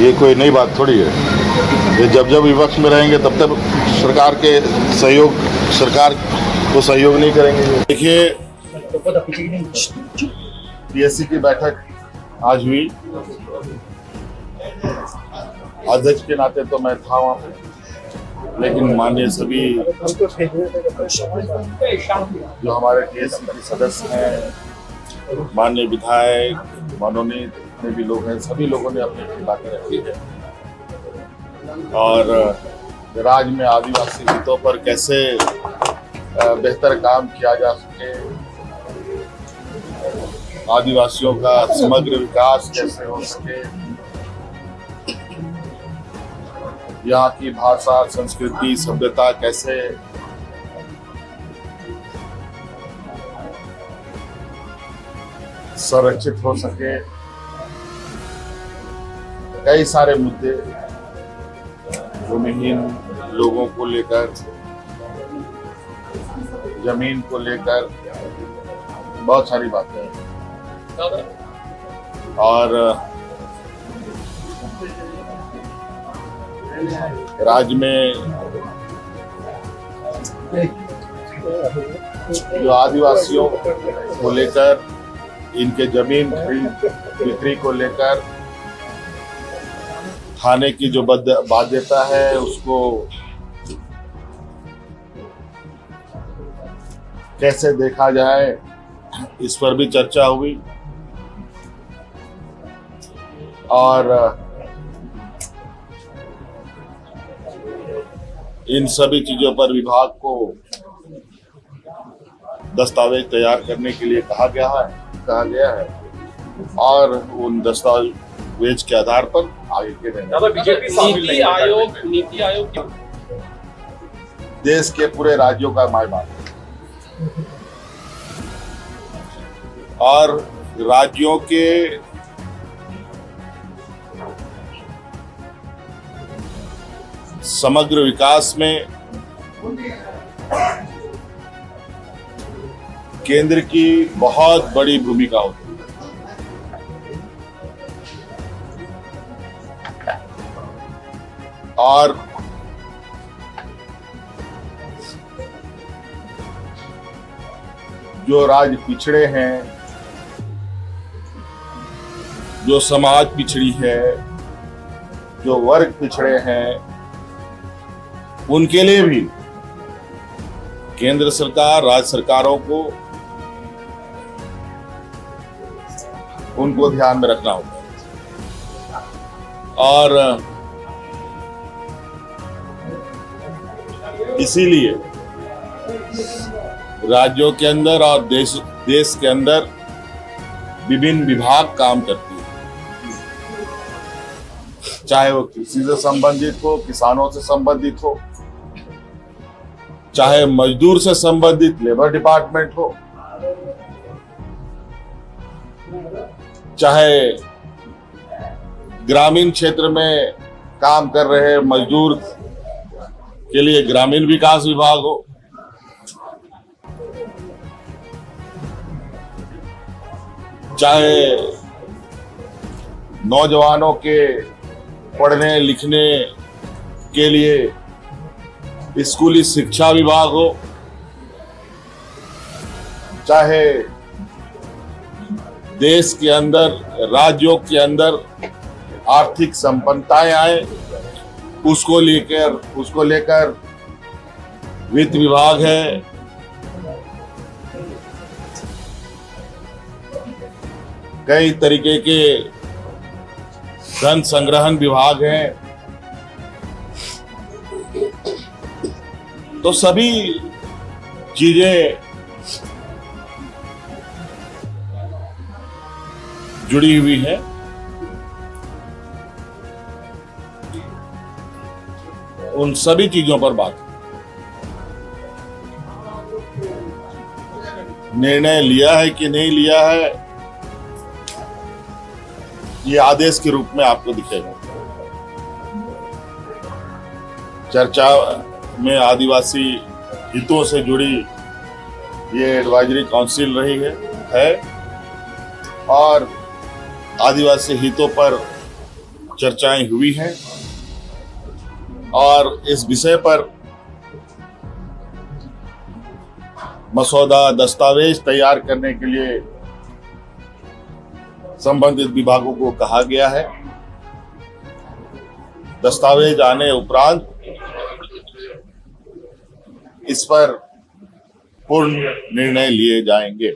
ये कोई नई बात थोड़ी है। ये जब जब विपक्ष में रहेंगे तब तक सरकार को सहयोग नहीं करेंगे। देखिए, पीएससी की बैठक आज हुई। अध्यक्ष के नाते तो मैं था वहाँ पे, लेकिन माननीय सभी जो हमारे पीएससी के सदस्य हैं, माननीय विधायक, मनोनीत जितने भी लोग हैं, सभी लोगों ने अपनी अपनी बातें रखी है। और राज्य में आदिवासी हितों पर कैसे बेहतर काम किया जा सके, आदिवासियों का समग्र विकास कैसे हो सके, यहाँ की भाषा, संस्कृति, सभ्यता कैसे संरक्षित हो सके, कई सारे मुद्दे भूमिहीन लोगों को लेकर, जमीन को लेकर बहुत सारी बातें हैं। और राज्य में जो आदिवासियों को लेकर, इनके जमीन खरीद बिक्री को लेकर थाने की जो बाध्यता है उसको कैसे देखा जाए, इस पर भी चर्चा हुई। और इन सभी चीजों पर विभाग को दस्तावेज तैयार करने के लिए कहा गया है और उन दस्तावेज के आधार पर आगे के नीति आयोग देश के पूरे राज्यों का माय बाप है और राज्यों के समग्र विकास में केंद्र की बहुत बड़ी भूमिका होती है। और जो राज्य पिछड़े हैं, जो समाज पिछड़ी है, जो वर्ग पिछड़े हैं, उनके लिए भी केंद्र सरकार, राज्य सरकारों को उनको ध्यान में रखना होगा। और इसीलिए राज्यों के अंदर और देश के अंदर विभिन्न विभाग काम करती है, चाहे वो कृषि से संबंधित हो, किसानों से संबंधित हो, चाहे मजदूर से संबंधित लेबर डिपार्टमेंट हो, चाहे ग्रामीण क्षेत्र में काम कर रहे मजदूर के लिए ग्रामीण विकास विभाग हो, चाहे नौजवानों के पढ़ने लिखने के लिए स्कूली शिक्षा विभाग हो, चाहे देश के अंदर, राज्यों के अंदर आर्थिक संपन्नताएं आए उसको लेकर वित्त विभाग है, कई तरीके के धन संग्रहण विभाग हैं। तो सभी चीजें जुड़ी हुई हैं। उन सभी चीजों पर बात, निर्णय लिया है कि नहीं लिया है, ये आदेश के रूप में आपको दिखेगा। चर्चा में आदिवासी हितों से जुड़ी ये एडवाइजरी काउंसिल रही है और आदिवासी हितों पर चर्चाएं हुई हैं और इस विषय पर मसौदा दस्तावेज तैयार करने के लिए संबंधित विभागों को कहा गया है। दस्तावेज आने उपरांत इस पर पूर्ण निर्णय लिए जाएंगे।